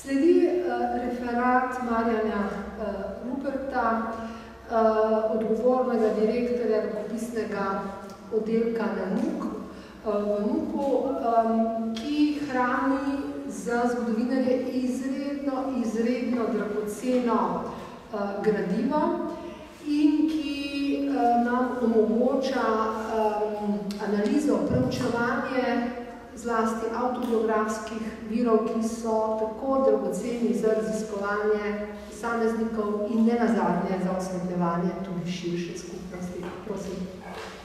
Sledi referat Marjana Ruperta, odgovornega direktorja rokopisnega oddelka na NUK, v NUK-u, ki hrani za zgodovinarje izredno dragoceno gradivo in ki nam omogoča analizo, preučevanje zlasti avtobiografskih virov, ki so tako dragoceni za raziskovanje posameznikov in nenazadnje za osvetljevanje tudi širše skupnosti. Prosim.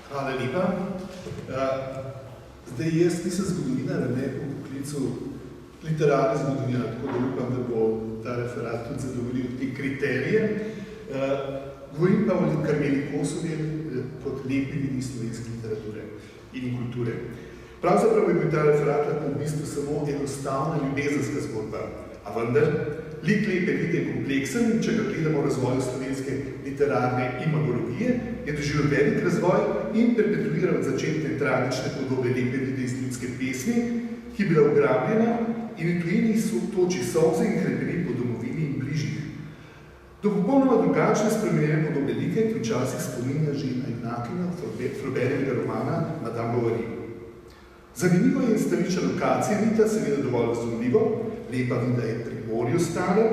Hvala lepa. Zdaj, jaz nisem zgodovinar, ne po poklicu literarni zgodovinar, tako da upam, da bo ta referat tudi zadovoljil te kriterije. Govorim pa o Karmeli Kosovel kot lepi vidi slovenske literature in kulture. Pravzaprav je bil ta referat lahko v bistvu samo enostavna ljubezenska zgodba, a vendar, lik lepe vide je kompleksen in če ga gledamo v razvoju slovenske literarne imagologije, je doživel velik razvoj in perpetuiral začetne tragične podobe lepe vide iz ljudske pesmi, ki je bila ugrabljena in v tujini toči solze in hrepeni po domovini in bližnjih. Do popolnoma drugačne spremenjene podobe like, ki včasih spominja že na junakinjo Flaubertovega romana Madame Bovary. Zanimivo je in stališče lokacije mita, seveda dovolj razumljivo, lepa vida je Primorju stala,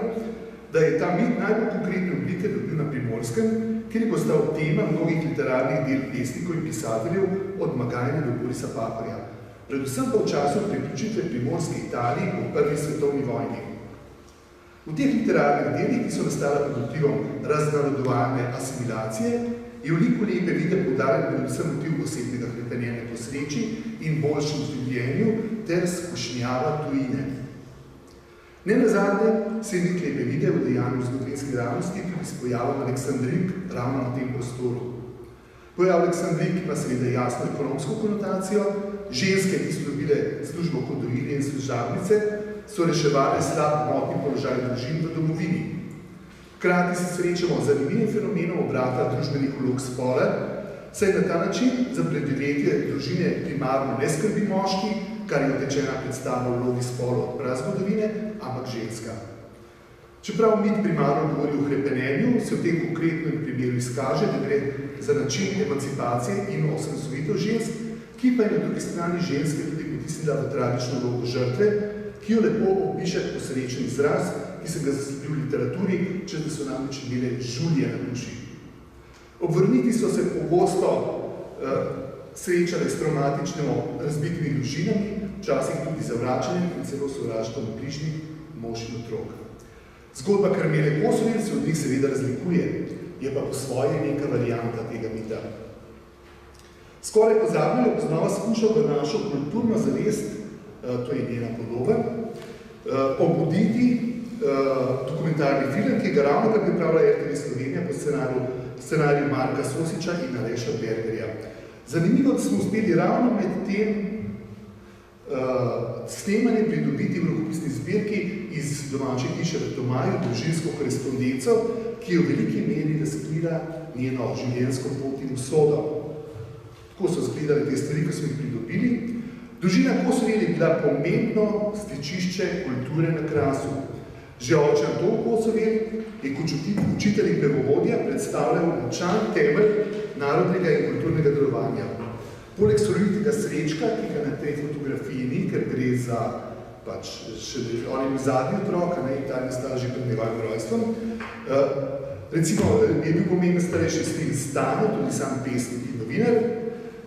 da je ta mit najbolj konkretne oblike dobil na Primorskem, kjer je postal tema mnogih literarnih del pesnikov in pisateljev od Magajne do Borisa Pahorja, predvsem pa v času priključitve Primorske Italiji po prvi svetovni vojni. V teh literarnih delih, ki so nastala pod vplivom raznarodovane asimilacije, je v liku lepe vide poudarjen predvsem motiv osebnega hrepenjenja po sreči in boljšem življenju ter skušnjava tujine. Nenazadnje se je lik lepe vide v dejanju zgodovinske realnosti tudi s pojavom Aleksandrink ravno na tem prostoru. Pojav Aleksandrink ima seveda jasno ekonomsko konotacijo, ženske, ki so dobile službo kot dojilje in služabnice, so reševali slab gmotni položaj družin v domovini. Hkrati se srečamo z zanimivim fenomenom obrata družbenih vlog spola, saj na ta način za preživetje družine primarno ne skrbi moški, kar je utečena predstava vlogi spola od prazgodovine, ampak ženska. Čeprav mit primarno govori o hrepenenju, se v tem konkretnem primeru izkaže, da gre za način emancipacije in osamosvojitev žensk, ki pa je na drugi strani ženske tudi potisnila v tragično vlogo žrtve, ki jo lepo opiše posrečen izraz, ki se ga zasledil v literaturi, če da so namreč imele žulje na duši. Obvrniti so se pogosto srečale s traumatičnimi razbitimi družinami, včasih tudi zavračanjem in celo sovraštvom bližnjih, mož in otrok. Zgodba Karmele Kosovel se od njih seveda razlikuje, je pa po svoje neka varianta tega mita. Skoraj pozabljeno znova skušal v našo kulturno zavest, to je njena podoba, obuditi dokumentarni film, ki ga ravno kar pripravlja RTV Slovenija po scenariju Marka Sosiča in Aleša Bergerja. Zanimivo, da smo uspeli ravno med tem snemanjem pridobiti v rokopisni zbirki iz domače hiše v Tomaju družinsko korespondenco, ki je v veliki meri razkrila njeno življenjsko pot in usodo. Tako so izgledale te stvari, ko smo jih pridobili. Družina Kosovel je bila pomembno stičišče kulture na Krasu. Že oče Anton Kosovel je kot učitelj in pevovodja predstavljal močan temelj narodnega in kulturnega delovanja. Poleg solovitega srečka, ki ga na tej fotografiji ni, ker gre za, še on je bil zadnji otrok, in ta je nastala že pred njegovim rojstvom. Recimo, je bil pomemben starejši sin Stano, tudi sam pesnik in novinar.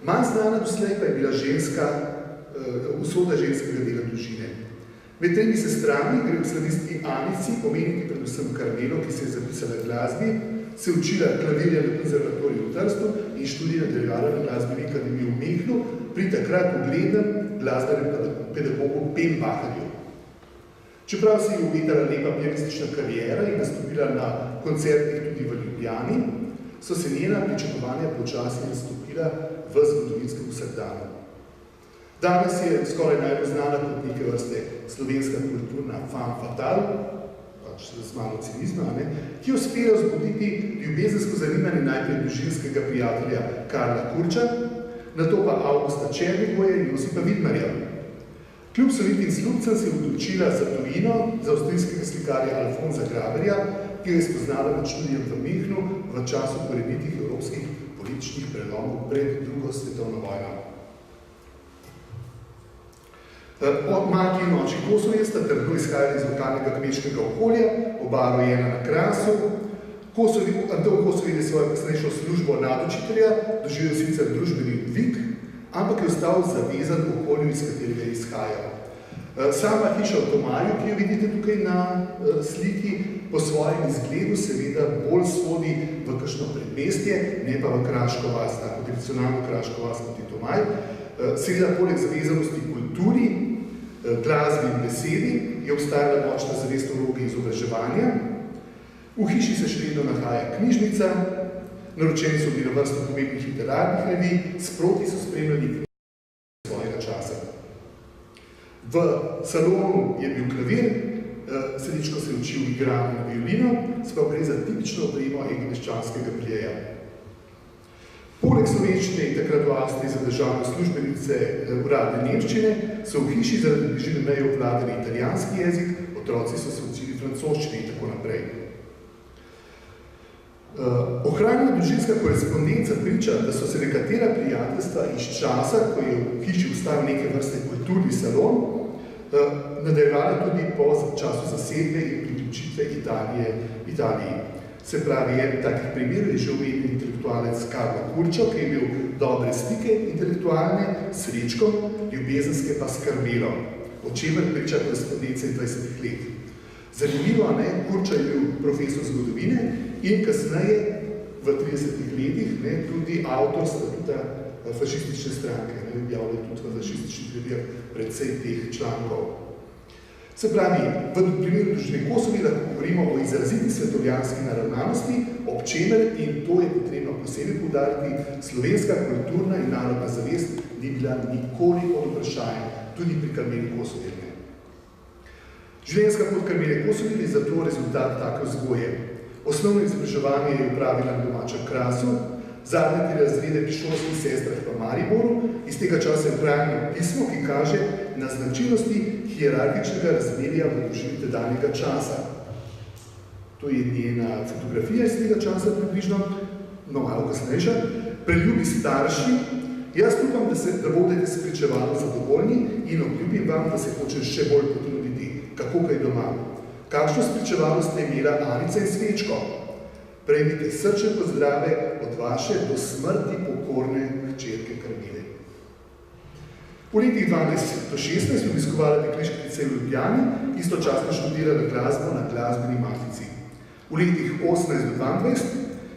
Manj znana doslej pa je bila usoda ženskega dela družine. Med tremi sestrami gre v slavistki Anici omeniti predvsem Karmelo, ki se je zapisala glasbi, se učila klavirja na konzervatoriju v Trstu in študija nadaljevala na glasbeni akademiji v Mehnu pri takrat uglednem glasbenem pedagogu Penbacherju. Čeprav se je obetala lepa pianistična kariera in nastopila na koncertih tudi v Ljubljani, so se njena pričakovanja počasi nastopila v zgodovinskem vsakdanu. Danes je skoraj najbolj znana kot neke vrste slovenska kulturna femme fatale, z malo cinizma, ki je uspela vzbuditi ljubezensko zanimanje najprej družinskega prijatelja Karla Kurča, nato pa Augusta Černigoja in Josipa Vidmarja. Kljub sovitim slupcem se je odločila za tujino, za avstrijskega slikarja Alfonsa Graberja, ki ga je spoznala med študijem v Münchnu v času korenitih evropskih političnih prelomov pred drugo svetovno vojno. Od Mati in oči Kosovje sta trdno izhajali iz lokalnega kmečkega okolja, oba rojena na Krasu. Antol Kosovje je svojo kasnejšo službo nadučitelja doživel sicer družbeni dvig, ampak je ostal zavezan okolju, iz katerega je izhajal. Sama hiša v Tomaju, ki jo vidite tukaj na sliki, po svojem izgledu seveda bolj sodi v kakšno predmestje, ne pa v Kraško vas, tako tradicionalno Kraško vas kot je Tomaj. Seveda poleg zavezanosti kulturi, glasbi in besedi je obstajala močna zavest o vlogi izobraževanja. V hiši se še vedno nahaja knjižnica, naročeni so bili na vrsto pomembnih literarnih revij, sproti so spremljali svojega časa. V salonu je bil klavir, Srečko se je učil igrati na violino, sploh gre za tipično opremo meščanskega miljeja. Poleg slovenščine in takrat v Avstriji za državne službenice uradne nemščine so v hiši zaradi bližine meje obvladali italijanski jezik, otroci so se učili francoščine in tako naprej. Ohranjena družinska korespondenca priča, da so se nekatera prijateljstva iz časa, ko je v hiši vstal neke vrste kulturni salon, nadaljevali tudi po času zasedbe in priključitve Italiji. Se pravi, je takih primerov je že omenil intelektualec Karlo Kurčo, ki je imel dobre stike intelektualne s Srečkom, ljubezenske pa s Karmelo, o čemer priča korespondence 20 let. Zanimivo, Kurčo je bil profesor zgodovine in kasneje v 30 letih tudi avtor statuta fašistične stranke, objavljajo tudi v fašističnih revijah predvsej teh člankov. Se pravi, v primeru družine Kosovje lahko govorimo o izraziti svetovljanski naravnanosti, ob čemer, in to je potrebno posebej poudariti, slovenska kulturna in narodna zavest ni bila nikoli pod vprašanjem, tudi pri Karmeli Kosovje. Življenjska pot Karmele Kosovje je zato rezultat take vzgoje. Osnovno izobraževanje je upravila na domačem Krasu, zadnje 3 razrede pri šolskih sestrah v Mariboru, iz tega časa je ohranjeno pismo, ki kaže na značilnosti hierarhičnega razmerja v družini tedanjega časa. To je njena fotografija iz tega časa približno, malo kasnejša. Preljubi starši, jaz upam, da bodete spričevalo zadovoljni in obljubim vam, da se hoče še bolj potruditi, kako kaj doma. Kakšno spričevalo ste imela Anica in Svečko? Prejmite srčne pozdrave od vaše do smrti pokorne hčerke Karmele. V letih 12 do 16 obiskovala dekliškice v Ljubljani, istočasno študirala glasbo na glasbeni matici. V letih 18 do 22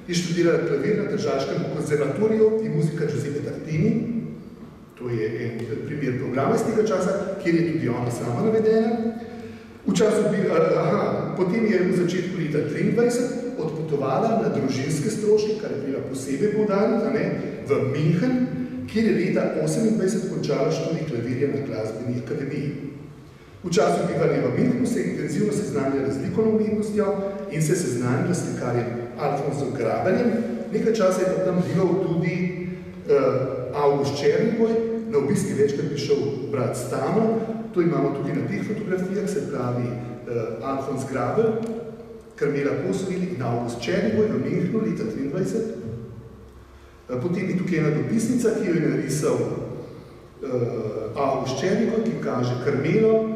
je študirala klavir na Tržaškem konzervatoriju in muzika Giuseppe Tartini, to je en primer programa iz tega časa, kjer je tudi ona sama navedena. Potem je v začetku leta 23 odpotovala na družinske stroške, kar je bila posebej poudariti, v München, kjer je leta 28 končala študij klavirja na glasbeni akademiji. V času bivanja v Münchnu se je intenzivno seznanjala z likovno umetnostjo in se seznanjala s slikarjem Alfonsom Graberjem. Nekaj časa je pa tam bival tudi August Černigoj, na obisk je večkrat prišel brat Stano, to imamo tudi na teh fotografijah, se pravi Alfons Graber, Karmela Kosovje in August Černigoj v Münchnu leta 23. Potem je tukaj ena dopisnica, ki jo je narisal August Černigoj, ki kaže Karmelo,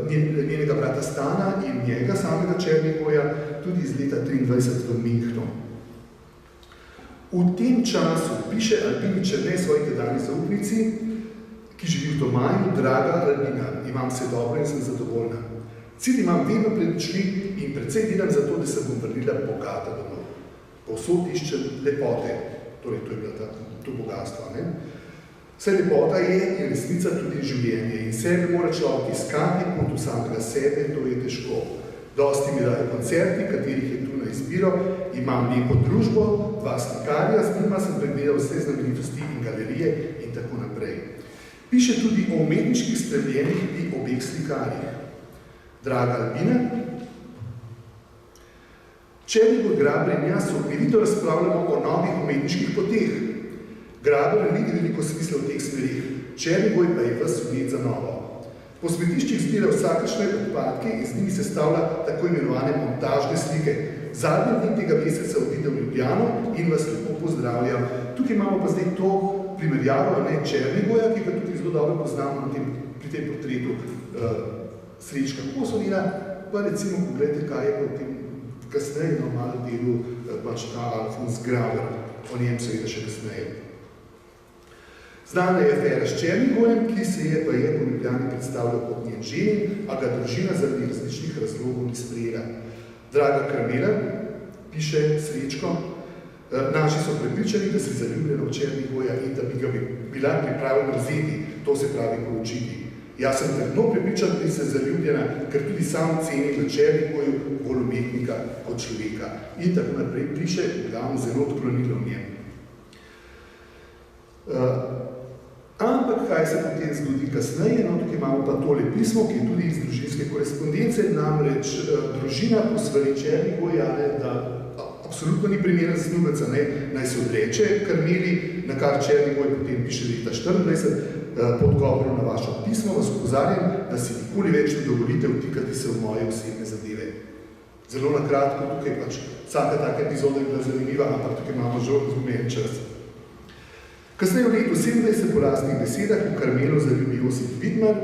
njenega brata Stana in njega samega Černigoja tudi iz leta 23 v Münchnu. V tem času piše Albini Černe svoji tedanji zaupnici, ki živi v Tomaju: draga Albina, imam se dobro in sem zadovoljna. Cilj imam vedno pred očmi in predvsej delam za to, da se bom vrnila bogata domov. Povsod iščem lepote, torej to je bilo to bogatstvo. Vse lepota je in resnica tudi življenje in sebe mora človek iskati pot v samega sebe, to je težko. Dosti mi dajo koncerti, katerih je tu na izbiro, imam lepo družbo, 2 slikarja, z njima sem pregledal vse znamenitosti in galerije in tako naprej. Piše tudi o umetniških stremljenjih pri obeh slikarjih. Draga Albina, Černigoj, Graber in jaz ognjevito razpravljamo o novih umetniških poteh. Graber ne vidi veliko smisla v teh smerih, Černigoj pa je ves umet za novo. Po smetiščih zbira vsakršne odpadke in z njimi sestavlja tako imenovane montažne slike. Zadnji dni tega meseca odide v Ljubljano in vas lepo pozdravljam. Tukaj imamo pa zdaj to primerjavo, Černigoja, ki ga tudi zelo dobro poznamo pri tem portretu Srečka Kosovina, pa recimo pogledajte, kaj je v tem kasneje normalno delu pač ta Alfons Graber, o njem seveda še kasneje. Znana je afera s Černigojem, ki se je pa je po Ljubljani predstavljal kot njen ženin, a ga družina zaradi različnih razlogov ni sprejela. Draga Karmela, piše Srečko, naši so prepričani, da si zaljubljena v Černigoja in da bi ga bila pripravljena vzeti, to se pravi poročiti. Jaz sem trdno prepričan, da si zaljubljena, ker tudi sam cenim v Černigoju bolj umetnika kot človeka. In tako naprej piše, glavno zelo odklonilo v njem. Ampak kaj se potem zgodi kasneje? No, tukaj imamo pa tole pismo, ki je tudi iz družinske korespondence, namreč družina posvari Černigojane, da absolutno ni primeren snubec, naj se odreče Karmeli, na kar Černigoj potem piše leta 24, po odgovoru na vašo pismo vas opozarjam, da si nikoli več ne dovolite vtikati se v moje osebne zadeve. Zelo na kratko, tukaj pač vsaka taka epizoda je bila zanimiva, ampak tukaj imamo že omejen čas. Kasneje v letu 27 po lastnih besedah v Karmelo zaljubi Josip Vidmar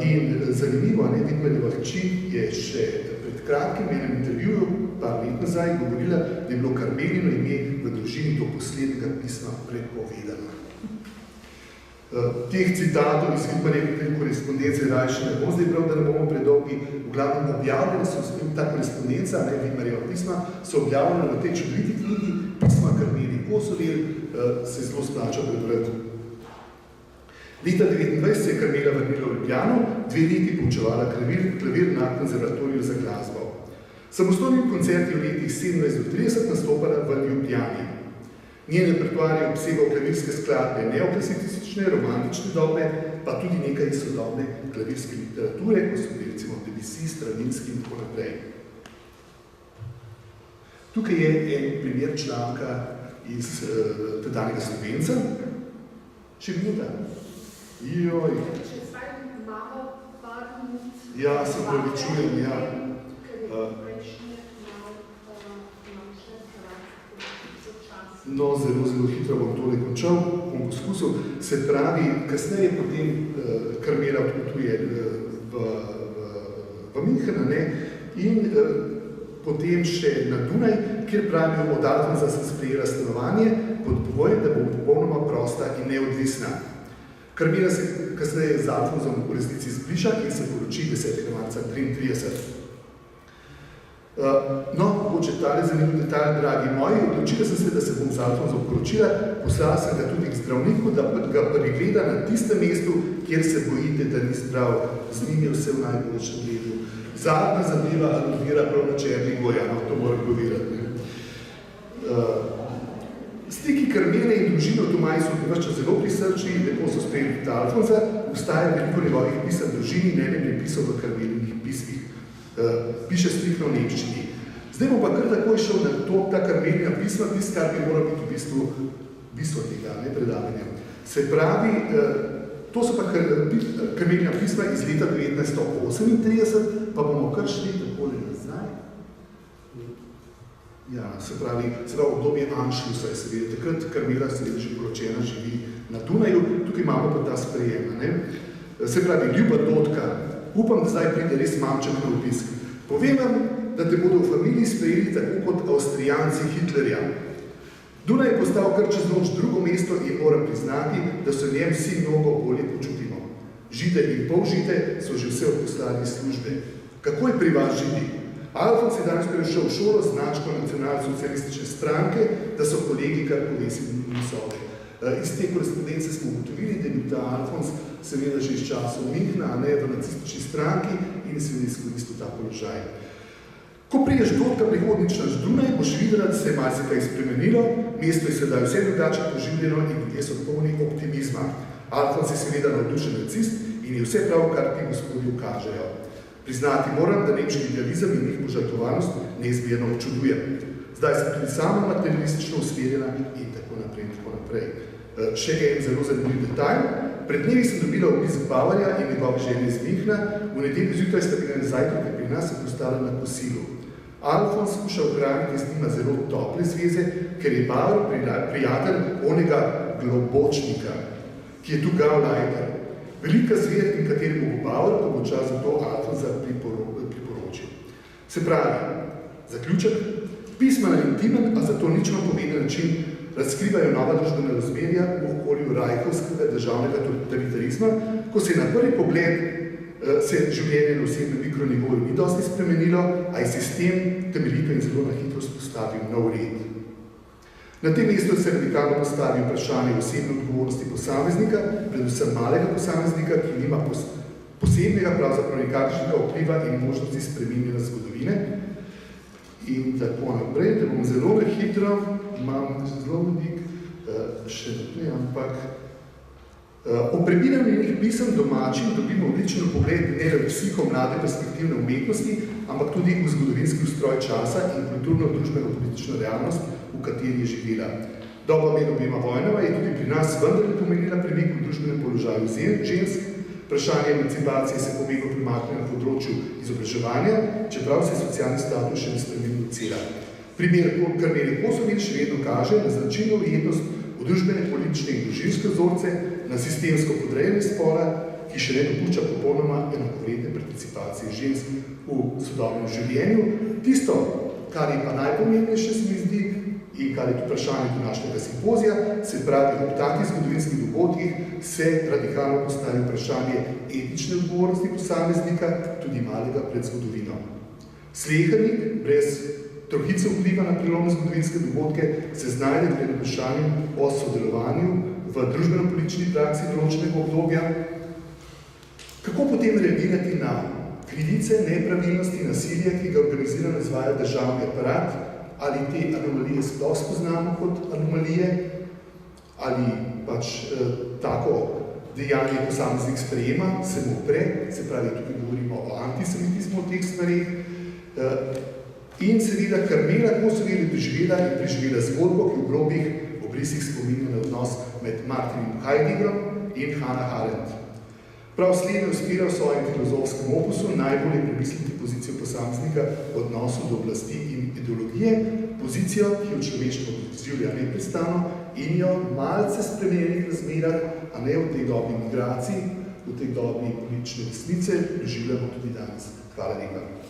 in zanimivo, Vidmarjeva hči je še pred kratkim v enem intervjuju, par let nazaj, govorila, da je bilo Karmelino ime v družini do poslednjega pisma prepovedano. Teh citatov iz Vidmarjeve korespondence rajše ne bom zdaj prav, da ne bomo predolgi. V glavnem objavljene so ta korespondenca, Vidmarjeva pisma, so objavljene v tej čudoviti knjigi pisma Karmeli Kosovel, se zelo splača prebrati. Leta 1929 se je Karmela vrnila v Ljubljano, 2 leti poučevala klavir na konzervatoriju za glasbo. Samostojni koncerti v letih 17-30 nastopala v Ljubljani. Njen repertoar je obsegal klavirske skladbe neoklasicistične, romantične dobe, pa tudi nekaj sodobne klavirske literature, kot so recimo Debussy, Stravinsky in tako naprej. Tukaj je en primer članka iz tedanjega Slovenca. Še minuta. Joj. Če saj imamo par minut. Ja, se pravičujem, ja. No, zelo, zelo hitro bom tole končal, bom poskusil. Se pravi, kasneje potem Karmela odpotuje v München, in potem še na Dunaj, kjer pravijo od Alfonsa se sprejela stanovanje pod pogojem, da bo popolnoma prosta in neodvisna. Karmela se kasneje z Alfonsom v resnici zbliža in se poroči 10. marca 1933. No, mogoče tale zanimiv detalj, dragi moji, odločila sem se, da se bom z Alfonsom poročila, poslala sem ga tudi k zdravniku, da ga pregleda na tistem mestu, kjer se bojite, da ni zdrav. Z njim je vse v najboljšem redu. Zadnja zadeva aludira prav na Černigoja, no, to moram povedati. Stiki Karmele in družino Tomaj so vse zelo prisrčni, lepo so sprejeli Alfonsa, obstaja veliko njegovih pisem družini, ne prepisov v Karmelinih pismih. Piše striktno v nemščini. Zdaj bom pa kar takoj šel na ta Karmelina pisma, tisto, kar bi mora biti v bistvu tega predavanja. Se pravi, to so pa Karmelina pisma iz leta 1938, pa bomo kar šli takole nazaj. Ja, se pravi, obdobje Anšlusa je seveda, takrat Karmela seveda že poročena živi na Dunaju, tukaj imamo pa ta sprejem. Se pravi, ljuba Dotka, upam, da zdaj pride res mamček na obisk. Povem vam, da te bodo v familiji sprejeli tako kot Avstrijanci Hitlerja. Dunaj je postal kar čez noč drugo mesto in moram priznati, da so njem vsi mnogo bolje počutimo. Žide in polžide so že vse odposlali iz službe. Kako je pri vas Židi? Alfons je danes prešel v šolo z značko nacionalsocialistične stranke, da so kolegi kar povesili nosove. Iz te korespondence smo ugotovili, da je bil ta Alfons seveda že iz časov Münchna, a ne v nacistični stranki in seveda izkoristil ta položaj. Ko priješ Dotka prihodnič na Dunaj, boš videla, da se je marsikaj spremenilo, mesto je sedaj vse drugače poživljeno in ljudje so polni optimizma. Alfons je seveda navdušen nacist in je vse prav, kar ti gospodi ukažejo. Priznati moram, da nemški idealizem in njih požrtvovanost neizmerno občudujem. Zdaj sem tudi sama materialistično usmerjena in tako naprej in tako naprej. Še en zelo zanimiv detalj. Pred dnevi sem dobila obisk Bauerja in njegove žene iz Münchna, v nedeljo zjutraj sta bila na zajtrku pri nas in postala na kosilu. Alfons skuša ohraniti z njima zelo tople zveze, ker je Bauer prijatelj onega globočnika, ki je tu Gauleiter. Velika zver in kateremu bo Bauer, ko bo čas za to Alfonsa priporočil. Se pravi, zaključek, pisma na intimen, a zato nič vam poveden način razkrivajo nova družbena razmerja v okolju rajkovskega državnega totalitarizma, ko se je na prvi pogled življenje na osebnem mikronivoju ni dosti spremenilo, a je sistem temeljito in zelo na hitro spostavil nov red. Na tem mestu se radikalno postavi vprašanje osebne odgovornosti posameznika, predvsem malega posameznika, ki nima posebnega pravzaprav nekakšnega vpliva in možnosti spreminjanja zgodovine. In tako naprej, da bom zelo hitro, imam zelo velik še naprej, ampak o prebiranju njih pisem domačim dobimo odličen pogled ne le v psiho mlade perspektivne umetnosti, ampak tudi v zgodovinski ustroj časa in kulturno-družbeno-politično realnost, v kateri je živela. Doba med obema vojnama je tudi pri nas vendarle pomenila premik v družbenem položaju žensk. Vprašanje emancipacije se pomembno primakne na področju izobraževanja, čeprav se socialni status še ne spremenil cela. Primer Karmele Kosovič še vedno kaže na značilno ujetnost v družbene, politične in družinske vzorce, na sistemsko podrejanje spola, ki še ne dopušča popolnoma enakovredne participacije žensk v sodobnem življenju. Tisto, kar je pa najpomembnejše, se mi zdi, in kar je tudi vprašanje današnjega simpozija, se pravi, ob takih zgodovinskih dogodkih se radikalno postavi vprašanje etične odgovornosti posameznika, tudi malega pred zgodovino. Slehernik, brez trohice vpliva na prelomne zgodovinske dogodke, se znajde pred vprašanjem o sodelovanju v družbeno-politični praksi določenega obdobja. Kako potem reagirati na krivice, nepravilnosti, nasilje, ki ga organizirano izvaja državni aparat, ali te anomalije sploh spoznamo kot anomalije, ali pač tako dejanje posameznik sprejema, se mu upre, se pravi, tukaj govorimo o antisemitizmu v teh stvarih. In seveda Karmela Kosovič je doživela in preživela zgodbo, ki v grobih obrisih spominja na odnos med Martinom Heideggerom in Hannah Arendt. Prav slednje uspela v svojem filozofskem opusu najbolje premisliti pozicijo posameznika v odnosu do oblasti in ideologije, pozicijo, ki jo človeštvo doživlja neprestano in jo malce spremenjenih razmerah, a ne v tej dobi migracij, v tej dobi politične resnice, doživljamo tudi danes. Hvala lepa.